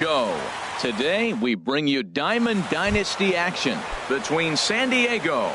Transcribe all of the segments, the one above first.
go. Today, we bring you Diamond Dynasty action between San Diego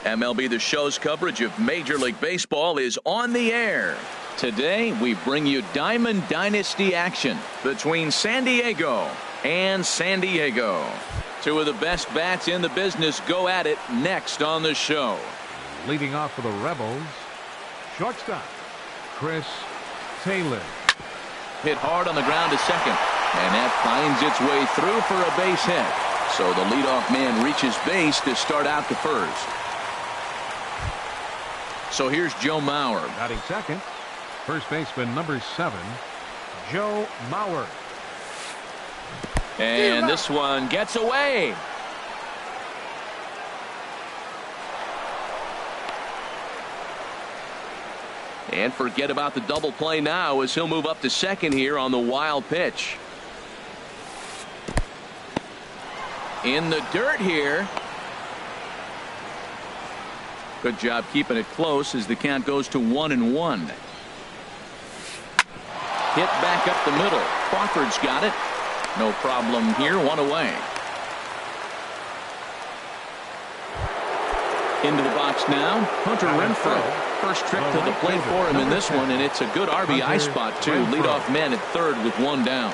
MLB The Show's coverage of Major League Baseball is on the air. Today, we bring you Diamond Dynasty action between San Diego and San Diego. Two of the best bats in the business go at it next on the show. Leading off for the Rebels, shortstop, Chris Taylor. Hit hard on the ground to second, and that finds its way through for a base hit. So the leadoff man reaches base to start out to first. So here's Joe Mauer. Batting second, first baseman number 7, Joe Mauer. And this one gets away. And forget about the double play now as he'll move up to second here on the wild pitch. In the dirt here. Good job keeping it close as the count goes to 1-1. Hit back up the middle. Crawford's got it. No problem here. One away. Into the box now, Hunter Renfroe. First trip to the plate for him in this one, and it's a good RBI spot too. Leadoff man at third with one down.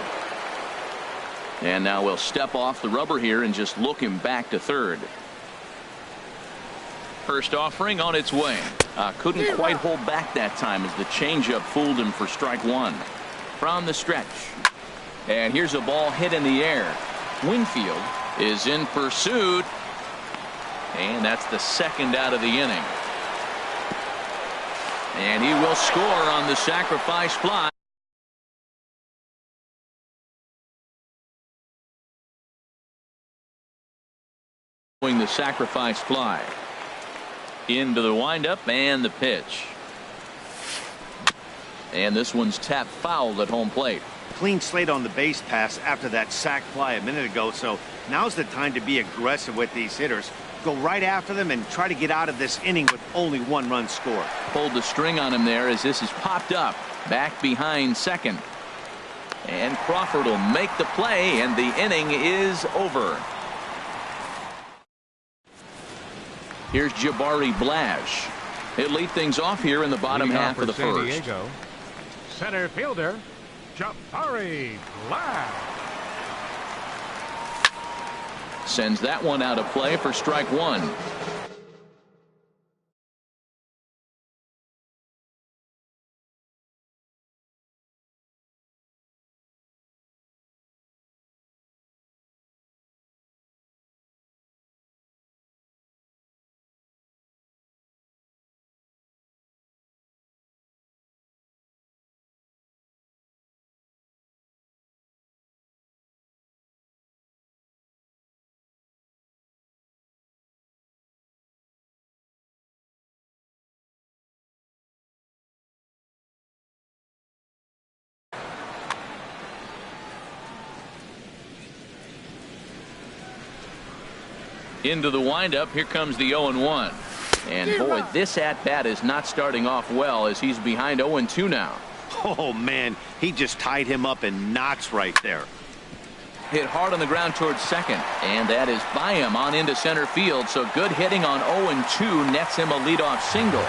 And now we'll step off the rubber here and just look him back to third. First offering on its way. Couldn't quite hold back that time as the changeup fooled him for strike one. From the stretch. And here's a ball hit in the air. Winfield is in pursuit. And that's the second out of the inning. And he will score on the sacrifice fly. The sacrifice fly. Into the windup and the pitch. And this one's tapped foul at home plate. Clean slate on the base pass after that sac fly a minute ago, so now's the time to be aggressive with these hitters. Go right after them and try to get out of this inning with only one run scored. Pulled the string on him there as this is popped up. Back behind second. And Crawford will make the play, and the inning is over. Here's Jabari Blash. He'll lead things off here in the bottom half of the San first. Diego, center fielder Jabari Blash. Sends that one out of play for strike one. Into the windup. Here comes the 0-1. And boy, this at-bat is not starting off well as he's behind 0-2 now. Oh, man, he just tied him up in knots right there. Hit hard on the ground towards second. And that is by him on into center field. So good hitting on 0-2 nets him a leadoff single.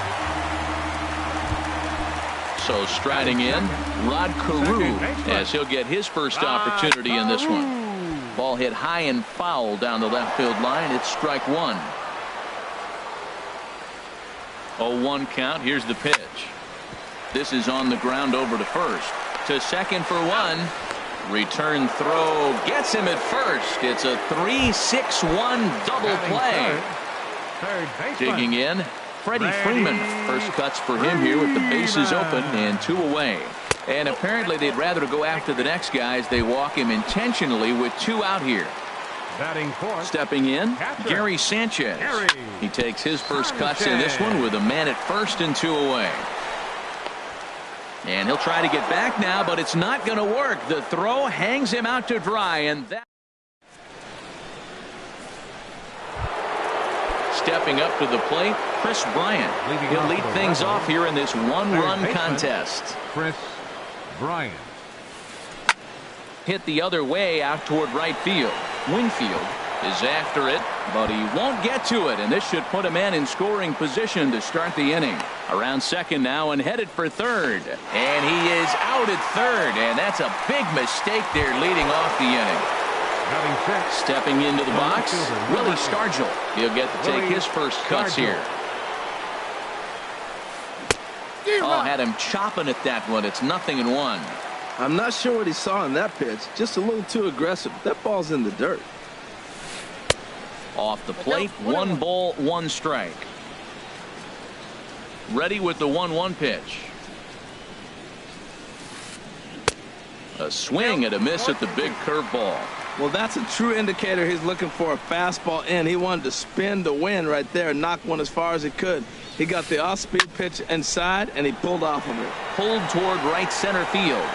So striding in, Rod Carew as he'll get his first opportunity in this one. Ball hit high and foul down the left field line. It's strike one. 0-1 count. Here's the pitch. This is on the ground over to first. To second for one. Return throw gets him at first. It's a 3-6-1 double play. Digging in, Freddie Freeman. First cuts for him here with the bases open and two away. And apparently they'd rather go after the next guy as they walk him intentionally with two out here. Stepping in, Gary Sanchez. He takes his first cuts in this one with a man at first and two away. And he'll try to get back now, but it's not going to work. The throw hangs him out to dry, and that. Stepping up to the plate, Chris Bryant. He'll lead things off here in this one-run contest. Chris Bryant. Hit the other way out toward right field. Winfield is after it, but he won't get to it, and this should put a man in scoring position to start the inning. Around second now and headed for third, and he is out at third, and that's a big mistake there leading off the inning. Stepping into the box, Willie Stargell. He'll get to take his first cuts here. Oh, had him chopping at that one. It's 0-1. I'm not sure what he saw in that pitch. Just a little too aggressive. That ball's in the dirt. Off the plate, 1 ball, 1 strike. Ready with the 1-1 pitch. A swing and a miss at the big curveball. Well, that's a true indicator he's looking for a fastball in. He wanted to spin the wind right there and knock one as far as he could. He got the off-speed pitch inside, and he pulled off of it. Pulled toward right center field.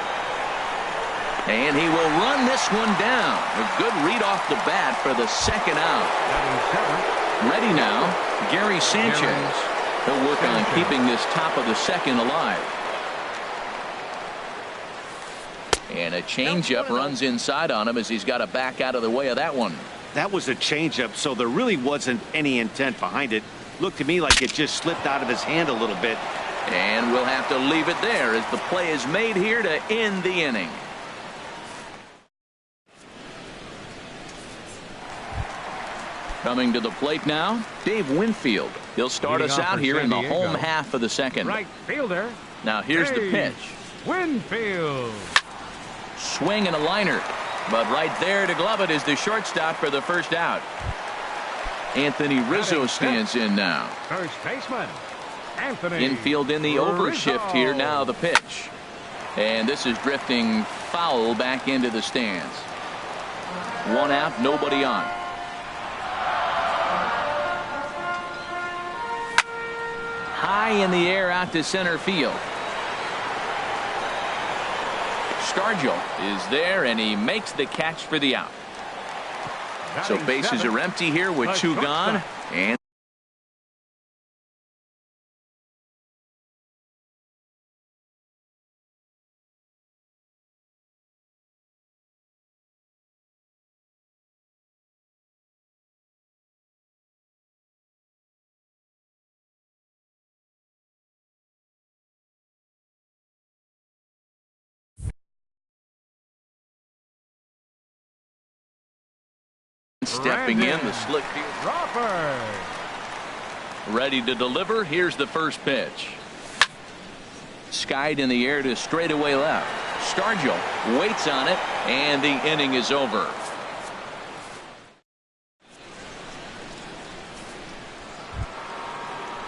And he will run this one down. A good read off the bat for the second out. Ready now, Gary Sanchez. He'll work on keeping this top of the second alive. And a changeup runs inside on him as he's got to back out of the way of that one. That was a changeup, so there really wasn't any intent behind it. Looked to me like it just slipped out of his hand a little bit. And we'll have to leave it there as the play is made here to end the inning. Coming to the plate now, Dave Winfield. He'll start us out here in the home half of the second. Right fielder. Now here's the pitch. Winfield. Swing and a liner. But right there to glove it is the shortstop for the first out. Anthony Rizzo stands in now. First baseman, Anthony Infield in the overshift here. Now the pitch. And this is drifting foul back into the stands. 1 out, nobody on. High in the air out to center field. Stargell is there, and he makes the catch for the out. So bases are empty here with 2 gone. And stepping in the slick field. Crawford. Ready to deliver. Here's the first pitch. Skied in the air to straightaway left. Stargell waits on it, and the inning is over.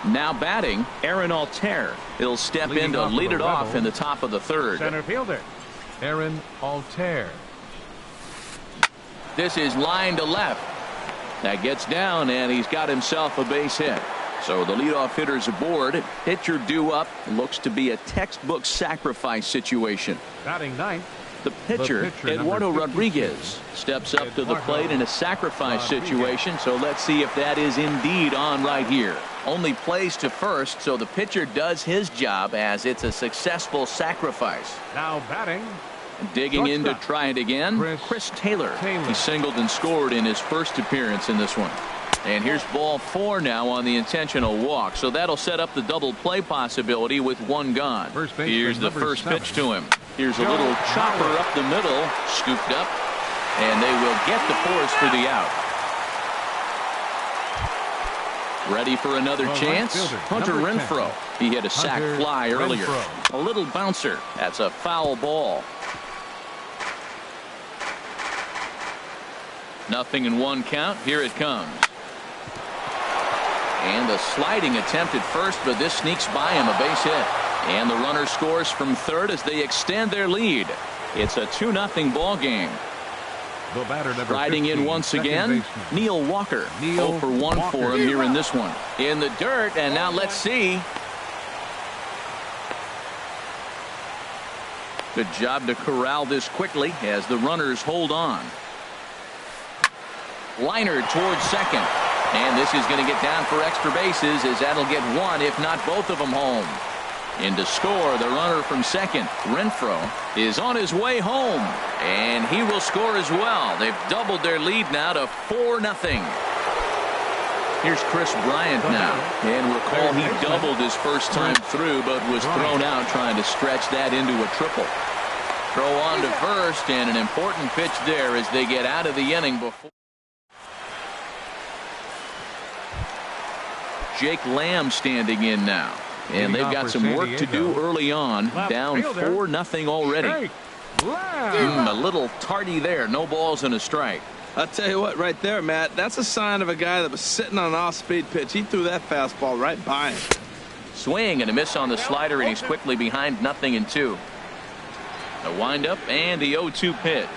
Now batting, Aaron Altair. He'll step in to lead it off in the top of the third. Center fielder, Aaron Altair. This is line to left. That gets down, and he's got himself a base hit. So the leadoff hitter's aboard. Pitcher due up. Looks to be a textbook sacrifice situation. Batting ninth. The pitcher Eduardo Rodriguez, steps up to the plate in a sacrifice situation. So let's see if that is indeed on right here. Only plays to first, so the pitcher does his job as it's a successful sacrifice. Now batting. Digging in to try it again, Chris Taylor. He singled and scored in his first appearance in this one. And here's ball 4 now on the intentional walk. So that'll set up the double play possibility with 1 gone. Here's the first pitch to him. Here's a little chopper up the middle, scooped up, and they will get the force for the out. Ready for another chance? Hunter Renfroe. He hit a sac fly earlier. A little bouncer. That's a foul ball. 0-1 count. Here it comes. And a sliding attempt at first, but this sneaks by him, a base hit. And the runner scores from third as they extend their lead. It's a 2-0 ball game. Riding in once again, Neil Walker. 0 for 1 for him here in this one. In the dirt, and now let's see. Good job to corral this quickly as the runners hold on. Liner towards second. And this is going to get down for extra bases as that'll get 1, if not both of them home. In to score, the runner from second, Renfroe, is on his way home. And he will score as well. They've doubled their lead now to 4-0. Here's Chris Bryant now. And recall he doubled his first time through, but was thrown out trying to stretch that into a triple. Throw on to first, and an important pitch there as they get out of the inning before. Jake Lamb standing in now. And they've got some work to do early on. Down 4-0 already. A little tardy there. No balls and a strike. I'll tell you what, right there, Matt, that's a sign of a guy that was sitting on an off-speed pitch. He threw that fastball right by him. Swing and a miss on the slider, and he's quickly behind 0-2. A windup and the 0-2 pitch.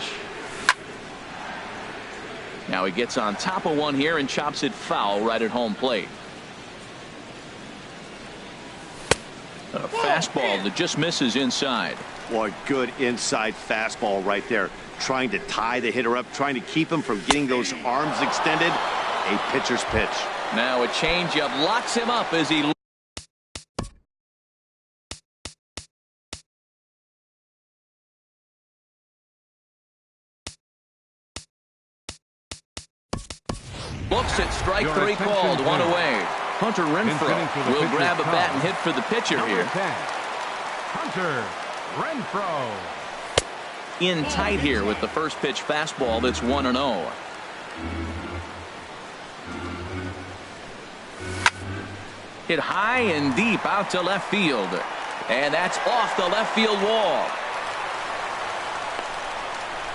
Now he gets on top of one here and chops it foul right at home plate. A fastball that just misses inside. Boy, good inside fastball right there. Trying to tie the hitter up, trying to keep him from getting those arms extended. A pitcher's pitch. Now a changeup locks him up as he looks at strike 3 called, 1 away. Hunter Renfroe will grab a bat and hit for the pitcher here. Hunter Renfroe. In tight here with the first pitch fastball that's 1-0. Hit high and deep out to left field. And that's off the left field wall.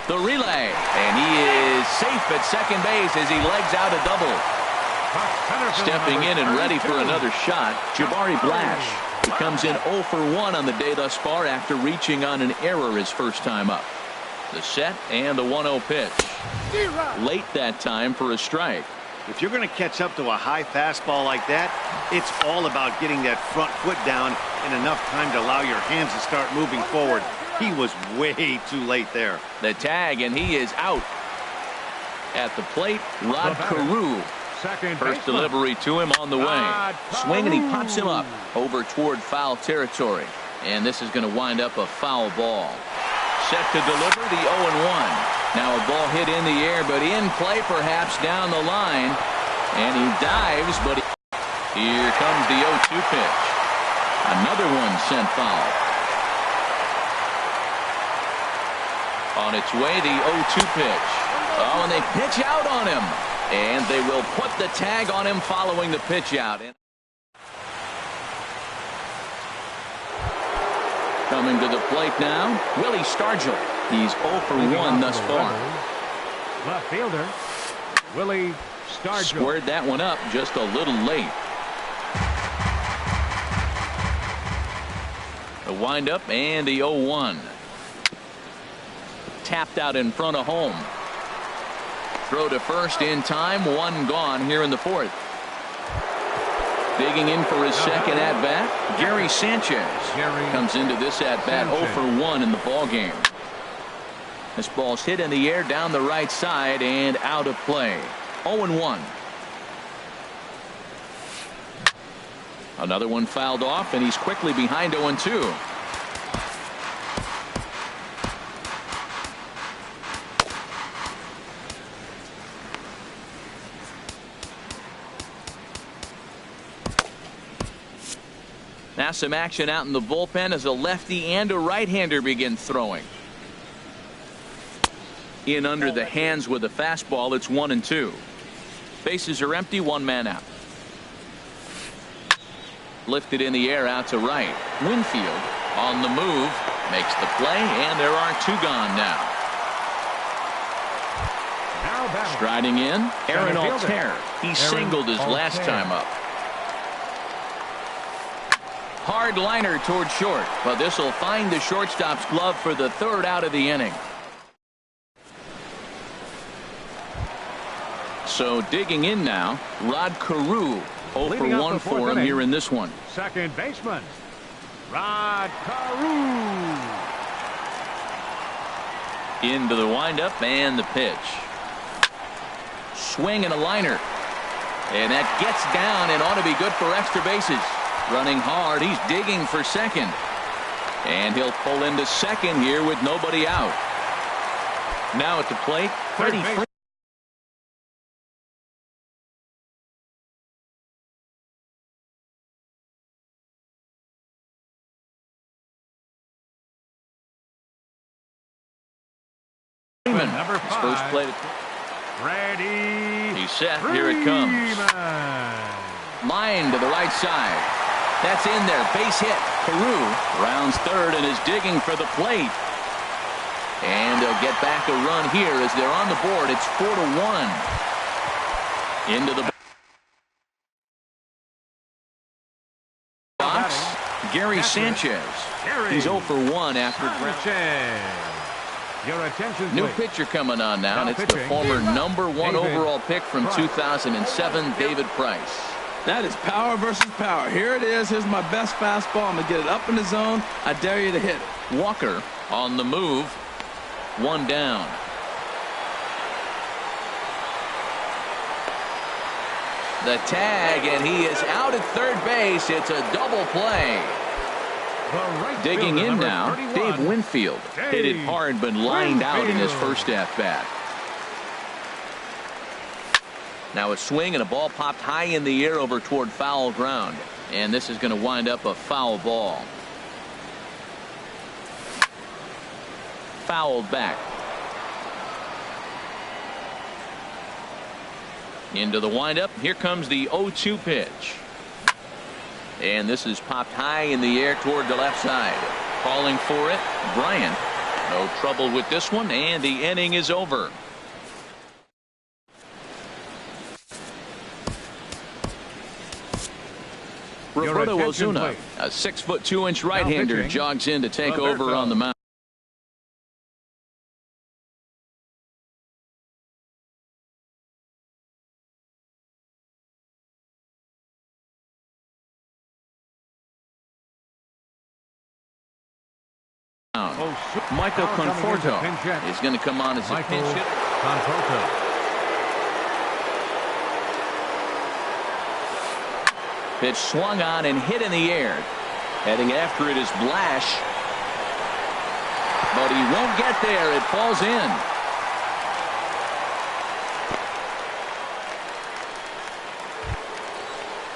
The relay, and he is safe at second base as he legs out a double. Stepping in and ready for another shot, Jabari Blash. He comes in 0 for 1 on the day thus far after reaching on an error his first time up. The set and the 1-0 pitch. Late that time for a strike. If you're going to catch up to a high fastball like that, it's all about getting that front foot down in enough time to allow your hands to start moving forward. He was way too late there. The tag, and he is out. At the plate, Rod Carew. First delivery to him on the way. Swing, and he pops him up over toward foul territory. And this is going to wind up a foul ball. Set to deliver the 0-1. Now a ball hit in the air, but in play perhaps down the line. And he dives, but here comes the 0-2 pitch. Another one sent foul. On its way, the 0-2 pitch. Oh, and they pitch out on him. And they will put the tag on him following the pitch out. Coming to the plate now, Willie Stargell. He's 0 for 1 thus far. Left fielder, Willie Stargell. Squared that one up just a little late. The windup and the 0-1. Tapped out in front of home. Throw to first in time, one gone here in the fourth. Digging in for his second at-bat, Gary Sanchez comes into this at-bat 0 for 1 in the ballgame. This ball's hit in the air down the right side and out of play. 0-1. Another one fouled off, and he's quickly behind 0-2. Now some action out in the bullpen as a lefty and a right-hander begin throwing. In under the hands with a fastball. It's 1-2. Bases are empty, one man out. Lifted in the air out to right. Winfield on the move makes the play, and there are two gone now. Striding in, Aaron Altair. He singled his last time up. Hard liner toward short, but this will find the shortstop's glove for the third out of the inning. So digging in now, Rod Carew. 0 for 1 for him here in this one. Second baseman, Rod Carew. Into the windup and the pitch. Swing and a liner. And that gets down and ought to be good for extra bases. Running hard, he's digging for second. And he'll pull into second here with nobody out. Now at the plate, Freddie Freeman. Number 5. First plate. Ready. He's set. Here it comes. Line to the right side. That's in there. Base hit. Carew rounds third and is digging for the plate. And they'll get back a run here as they're on the board. It's 4-1. Into the box. Gary Sanchez. He's 0 for 1 after ground. Your attention, new pitcher coming on now, and it's the former #1 overall pick from 2007, David Price. That is power versus power. Here it is. Here's my best fastball. I'm going to get it up in the zone. I dare you to hit it. Walker on the move. One down. The tag, and he is out at third base. It's a double play. Digging in now, Dave Winfield. Hit it hard but lined out in his first at-bat. Now a swing and a ball popped high in the air over toward foul ground. And this is going to wind up a foul ball. Fouled back. Into the windup. Here comes the 0-2 pitch. And this is popped high in the air toward the left side. Calling for it, Bryant. No trouble with this one, and the inning is over. Roberto Osuna, a 6'2" right-hander, jogs in to take over on the mound. Michael Conforto is going to come on as a pinch hitter. Pitch swung on and hit in the air. Heading after it is Blash. But he won't get there. It falls in.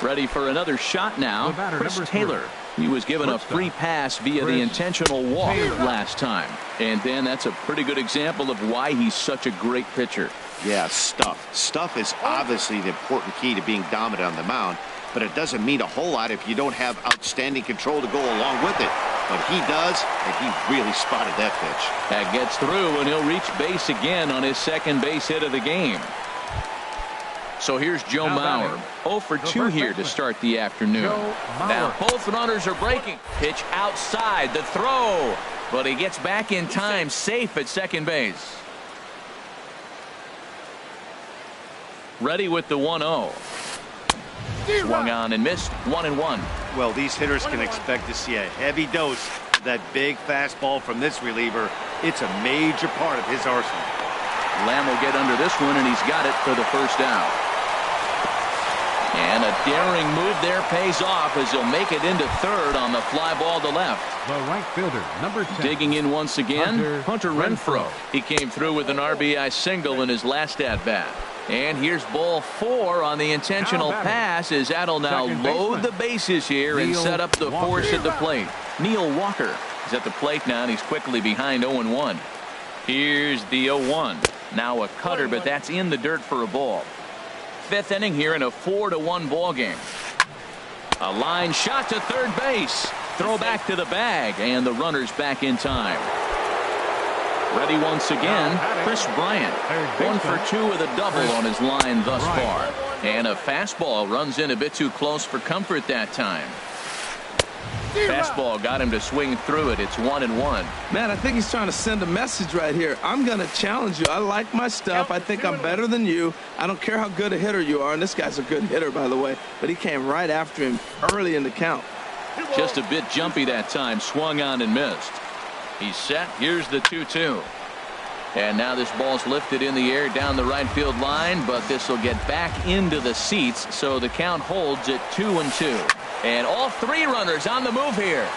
Ready for another shot now. Chris Taylor. He was given a free pass via the intentional walk last time. And then that's a pretty good example of why he's such a great pitcher. Yeah, stuff. Stuff is obviously the important key to being dominant on the mound, but it doesn't mean a whole lot if you don't have outstanding control to go along with it. But he does, and he really spotted that pitch. That gets through, and he'll reach base again on his second base hit of the game. So here's Joe Mauer, 0 for 2 here to start the afternoon. Now both runners are breaking. Pitch outside, the throw, but he gets back in time, safe at second base. Ready with the 1-0. Swung on and missed, 1-1. Well, these hitters can expect to see a heavy dose of that big fastball from this reliever. It's a major part of his arsenal. Lamb will get under this one, and he's got it for the first out. And a daring move there pays off as he'll make it into third on the fly ball to left. The right fielder, number 10. Digging in once again, Hunter Renfroe. He came through with an RBI single in his last at-bat. And here's ball 4 on the intentional pass as that'll now load the bases here and set up the force at the plate. Neil Walker is at the plate now, and he's quickly behind 0-1. Here's the 0-1. Now a cutter, but that's in the dirt for a ball. Fifth inning here in a 4-1 ball game. A line shot to third base. Throw back to the bag, and the runner's back in time. Ready once again, Chris Bryant. 1 for 2 with a double on his line thus far. And a fastball runs in a bit too close for comfort that time. Fastball got him to swing through it. It's 1-1. Man, I think he's trying to send a message right here. I'm going to challenge you. I like my stuff. I think I'm better than you. I don't care how good a hitter you are. And this guy's a good hitter, by the way. But he came right after him early in the count. Just a bit jumpy that time. Swung on and missed. He's set. Here's the 2-2. And now this ball's lifted in the air down the right field line, but this will get back into the seats, so the count holds at 2-2. And all 3 runners on the move here.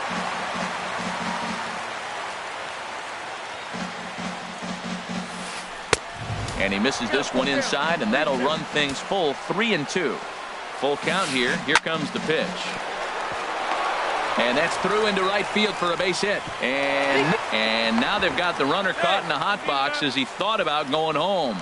And he misses this one inside, and that'll run things full 3-2. Full count here. Here comes the pitch. And that's through into right field for a base hit. And now they've got the runner caught in the hot box as he thought about going home.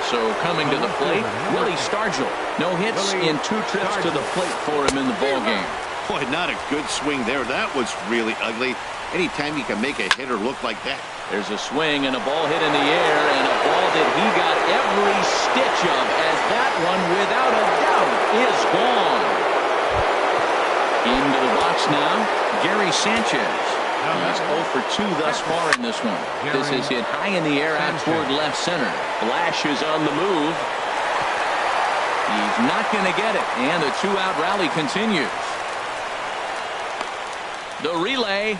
So coming to the plate, Willie Stargell. No hits in 2 trips to the plate for him in the ball game. Boy, not a good swing there. That was really ugly. Anytime you can make a hitter look like that. There's a swing and a ball hit in the air, and a ball that he got every stitch of, as that one, without a doubt, is gone. Into the box now, Gary Sanchez. He's 0 for 2 thus far in this one. This is hit high in the air out toward left center. Blash is on the move. He's not going to get it, and the 2-out rally continues. The relay.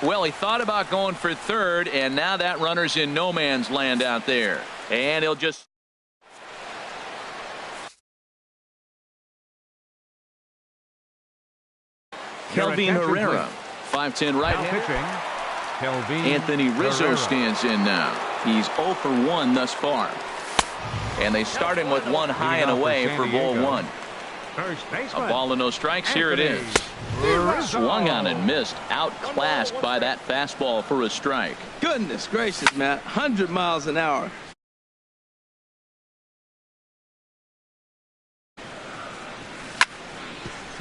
Well, he thought about going for third, and now that runner's in no man's land out there. And he'll just... Kelvin Herrera, 5'10" right-hander. Anthony Rizzo stands in now. He's 0 for 1 thus far. And they start him with 1 high and away for ball 1. A ball and no strikes. Here it is. Swung on and missed. Outclassed by that fastball for a strike. Goodness gracious, Matt. 100 miles an hour.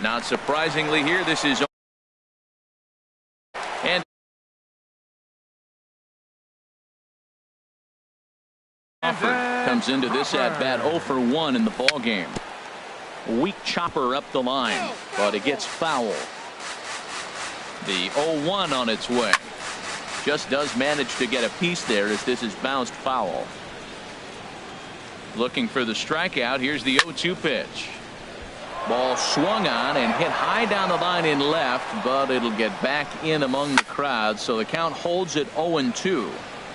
Not surprisingly here, this is Crawford comes into this at-bat 0 for 1 in the ball game. Weak chopper up the line, but it gets foul. The 0-1 on its way. Just does manage to get a piece there as this is bounced foul. Looking for the strikeout. Here's the 0-2 pitch. Ball swung on and hit high down the line in left, but it'll get back in among the crowd, so the count holds at 0-2.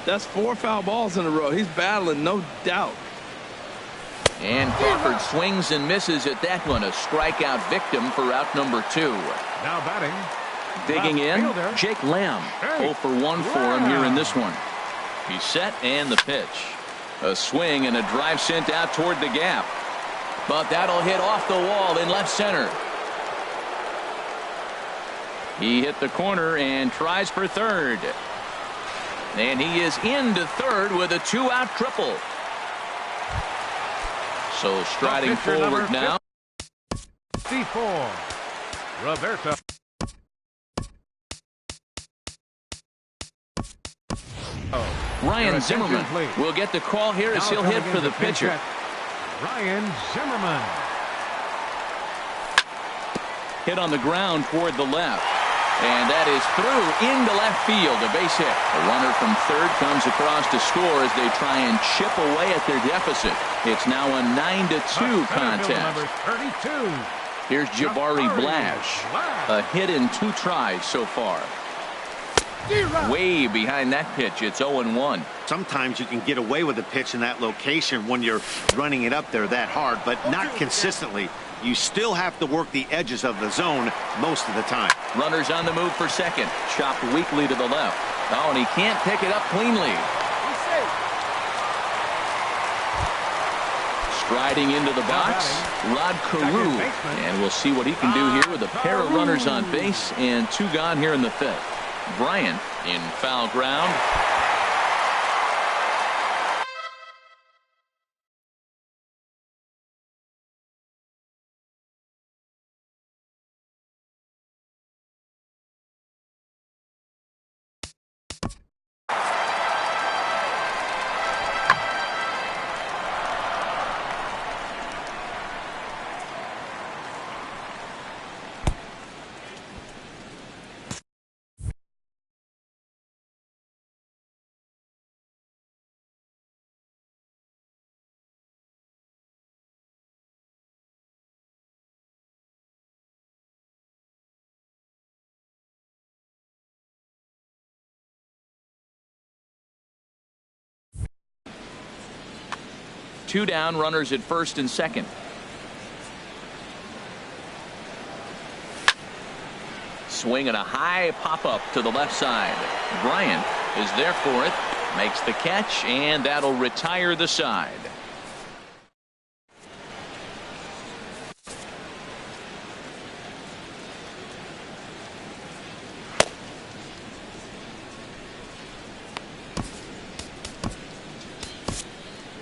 That's 4 foul balls in a row. He's battling, no doubt. And Crawford swings and misses at that one. A strikeout victim for out number 2. Now batting. Digging in, fielder. Jake Lamb. 0 for 1 for him here in this one. He's set and the pitch. A swing and a drive sent out toward the gap. But that'll hit off the wall in left center. He hit the corner and tries for third. And he is into third with a 2-out triple. So striding forward now. 54. Roberto. Ryan Zimmerman will get the call here as he'll hit for the pitcher. Ryan Zimmerman. Hit on the ground toward the left. And that is through into left field. A base hit. A runner from third comes across to score as they try and chip away at their deficit. It's now a 9-2 contest. Number 32. Here's Jabari Blash. A hit in 2 tries so far. Way behind that pitch. It's 0-1. Sometimes you can get away with a pitch in that location when you're running it up there that hard, but not consistently. You still have to work the edges of the zone most of the time. Runners on the move for second. Chopped weakly to the left. Oh, and he can't pick it up cleanly. Striding into the box, Rod Carew. And we'll see what he can do here with a pair of runners on base and 2 gone here in the 5th. Bryant in foul ground. Two down, runners at first and second. Swing and a high pop-up to the left side. Bryant is there for it. Makes the catch, and that'll retire the side.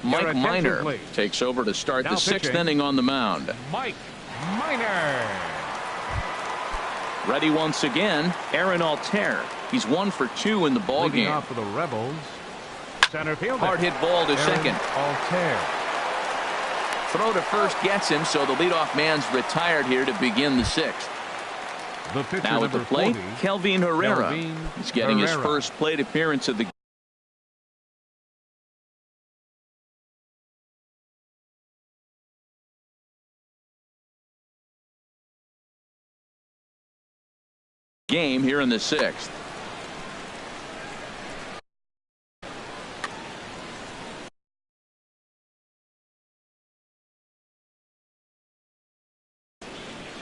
Mike Minor takes over to start the 6th inning on the mound. Mike Minor. Ready once again, Aaron Altair. He's 1 for 2 in the ball game. Off for the Rebels. Center field. Hard hit ball to second. Altair. Throw to first gets him, so the leadoff man's retired here to begin the 6th. Now at the plate, Kelvin Herrera. He's getting his first plate appearance of the game here in the 6th.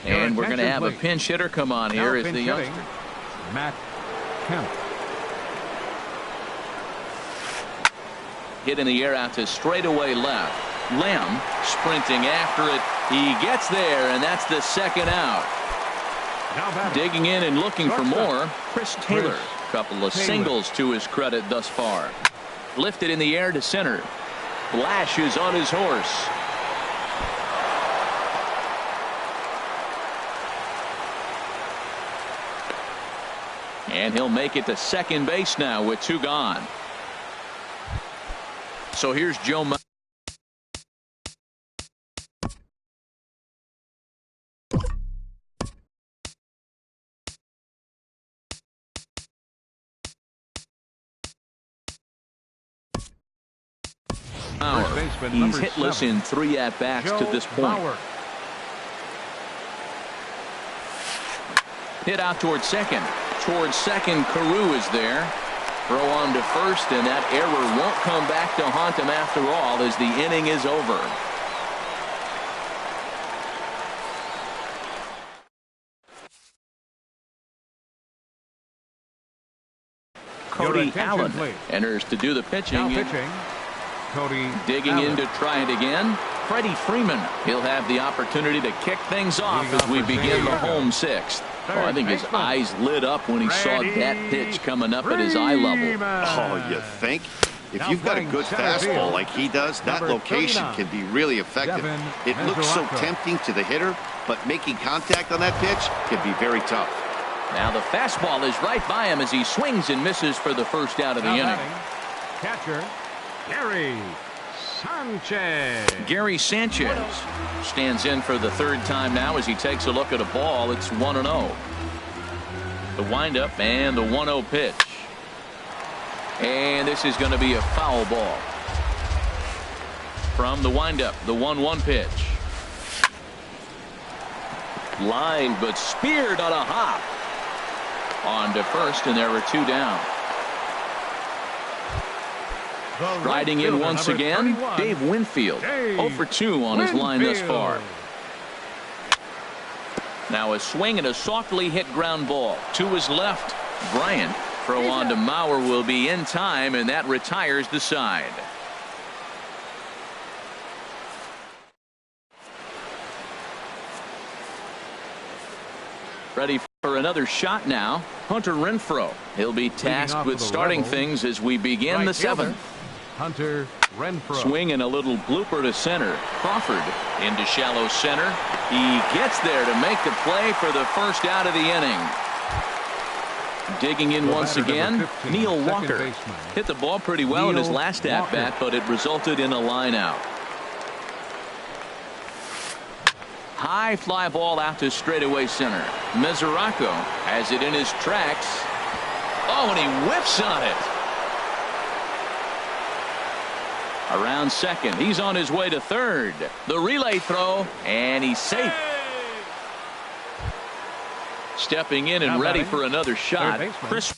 And we're going to have a pinch hitter come on here as the youngster. Matt Kemp. Hit in the air out to straightaway left. Lamb sprinting after it. He gets there, and that's the 2nd out. Digging in and looking for more, Chris Taylor. Couple of singles to his credit thus far. Lifted in the air to center. Blash is on his horse. And he'll make it to second base now with 2 gone. So here's Joe Mauer. He's hitless in 3 at-bats to this point. Mauer. Hit out towards second. Towards second, Carew is there. Throw on to first, and that error won't come back to haunt him after all as the inning is over. Cody Allen enters to do the pitching. Now pitching, Cody Digging Allen. in to try it again. Freddie Freeman. He'll have the opportunity to kick things off as we begin the home 6th. Oh, I think his eyes lit up when he saw that pitch coming up at his eye level. Oh, you think? If you've got a good fastball like he does, that location can be really effective. It looks so tempting to the hitter, but making contact on that pitch can be very tough. Now the fastball is right by him as he swings and misses for the first out of the inning. Catcher, Gary Sanchez. Gary Sanchez stands in for the 3rd time now as he takes a look at a ball. It's 1-0. The windup and the 1-0 pitch. And this is going to be a foul ball. From the windup, the 1-1 pitch. Lined but speared on a hop. On to first, and there are 2 down. Riding in once again, Dave Winfield. 0 for 2 on his line thus far. Now a swing and a softly hit ground ball to his left. Bryant. Throw on to Mauer will be in time, and that retires the side. Ready for another shot now. Hunter Renfroe. He'll be tasked with starting things as we begin the 7th. Hunter Renfroe. Swing and a little blooper to center. Crawford into shallow center. He gets there to make the play for the first out of the inning. Digging in once again, Neil Walker. Hit the ball pretty well in his last at-bat, but it resulted in a line out. High fly ball out to straightaway center. Mesoraco has it in his tracks. Oh, and he whiffs on it. Around second. He's on his way to third. The relay throw, and he's safe. Stepping in and ready for another shot. Chris.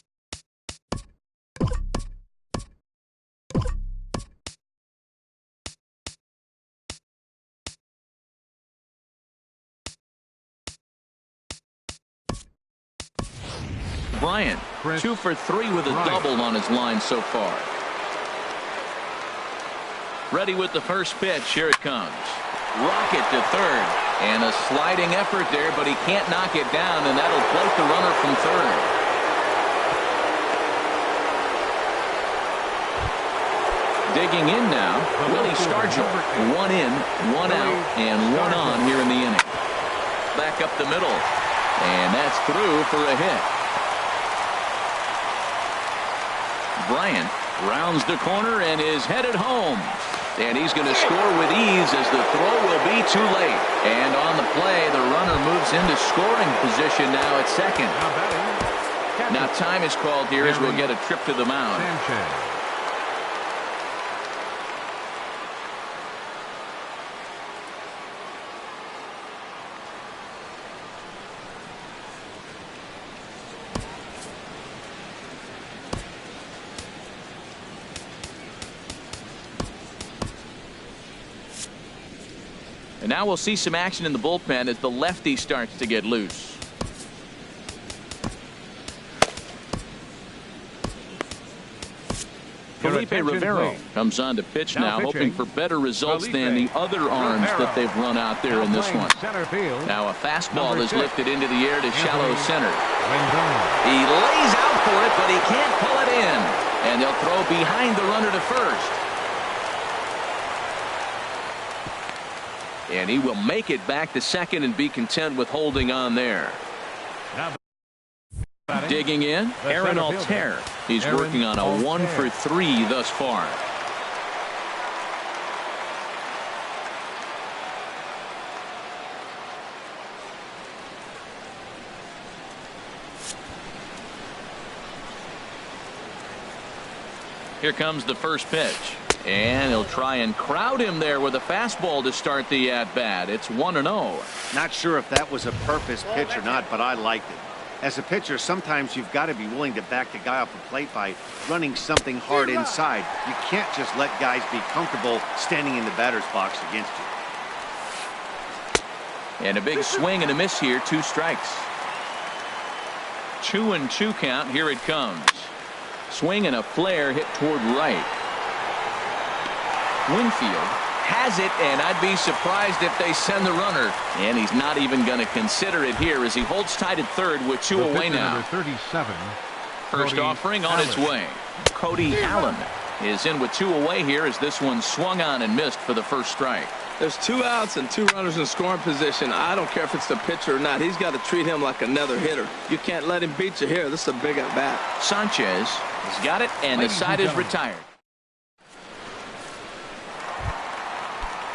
Bryant, 2 for 3 with a double on his line so far. Ready with the first pitch. Here it comes. Rocket to third. And a sliding effort there, but he can't knock it down, and that'll float the runner from third. Digging in now, Willie Stargell. 1 in, 1 out, and 1 on here in the inning. Back up the middle. And that's through for a hit. Bryant rounds the corner and is headed home. And he's going to score with ease as the throw will be too late. And on the play, the runner moves into scoring position now at second. Now time is called here as we'll get a trip to the mound. And now we'll see some action in the bullpen as the lefty starts to get loose. Felipe Rivero comes on to pitch now, hoping for better results than the other arms that they've run out there in this one. Now a fastball is lifted into the air to shallow center. He lays out for it, but he can't pull it in. And they'll throw behind the runner to first. And he will make it back to second and be content with holding on there. Digging in, Aaron Altair. He's working on a 1 for 3 thus far. Here comes the first pitch. And he'll try and crowd him there with a fastball to start the at-bat. It's 1-0. Not sure if that was a purpose pitch or not, but I liked it. As a pitcher, sometimes you've got to be willing to back the guy off a plate by running something hard inside. You can't just let guys be comfortable standing in the batter's box against you. And a big swing and a miss here. 2 strikes. 2-2 count. Here it comes. Swing and a flare hit toward right. Winfield has it, and I'd be surprised if they send the runner. And he's not even going to consider it here as he holds tight at third with 2 away now. 37. First Cody offering on its Allen. way. Cody Allen is in with 2 away here as this one swung on and missed for the first strike. There's 2 outs and 2 runners in scoring position. I don't care if it's the pitcher or not. He's got to treat him like another hitter. You can't let him beat you here. This is a big at bat. Sanchez has got it, and the side is retired.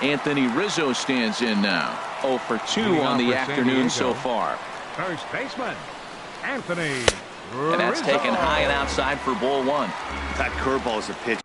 Anthony Rizzo stands in now. 0 for 2 on the afternoon so far. First baseman, Anthony Rizzo. And that's taken high and outside for ball 1. That curveball is a pitch.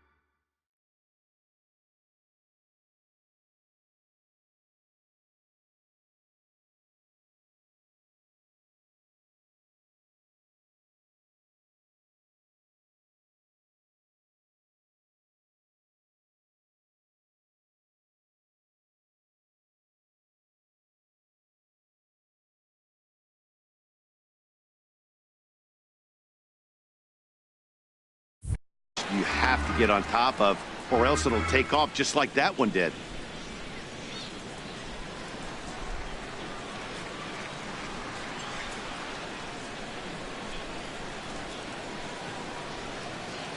You have to get on top of, or else it'll take off just like that one did.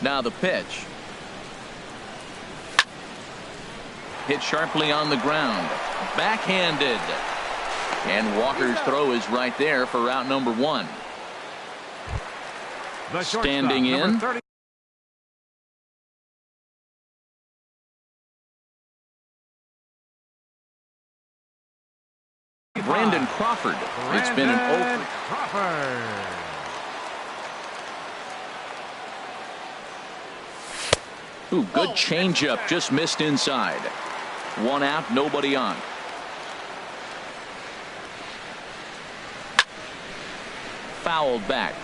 Now the pitch. Hit sharply on the ground. Backhanded. And Walker's throw is right there for route number 1. Standing in. Brandon Crawford. It's been an over. Ooh, good changeup, just missed inside. 1 out, nobody on. Fouled back.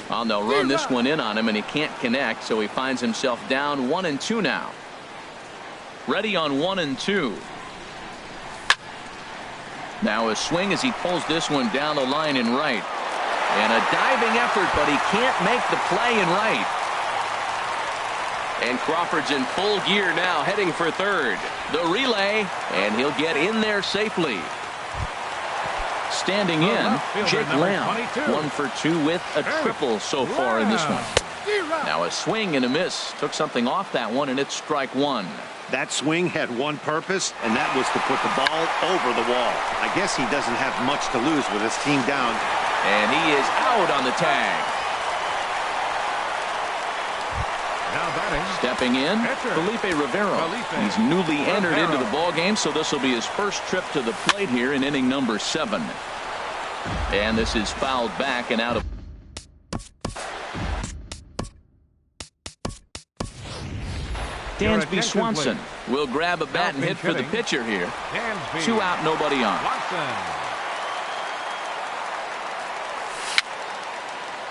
Well, they'll run this one in on him, and he can't connect, so he finds himself down 1-2 now. Ready on 1-2. Now a swing as he pulls this one down the line in right. And a diving effort, but he can't make the play in right. And Crawford's in full gear now, heading for third. The relay, and he'll get in there safely. Standing in, Jake Lamb, 1 for 2 with a triple so far in this one. Now a swing and a miss. Took something off that one, and it's strike 1. That swing had one purpose, and that was to put the ball over the wall. I guess he doesn't have much to lose with his team down. And he is out on the tag. Now batting. Stepping in, Pitcher. Felipe Rivero. He's newly entered into the ball game, so this will be his first trip to the plate here in inning number 7. And this is fouled back and out of. Dansby Swanson will grab a bat and hit for the pitcher here. 2 out, nobody on.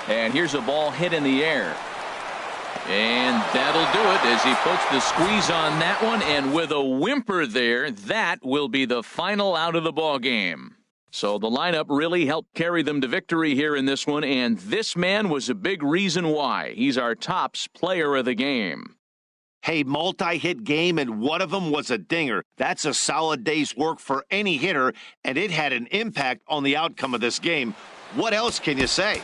And here's a ball hit in the air. And that'll do it as he puts the squeeze on that one. And with a whimper there, that will be the final out of the ball game. So the lineup really helped carry them to victory here in this one. And this man was a big reason why. He's our tops player of the game. Hey, multi-hit game, and one of them was a dinger. That's a solid day's work for any hitter, and it had an impact on the outcome of this game. What else can you say?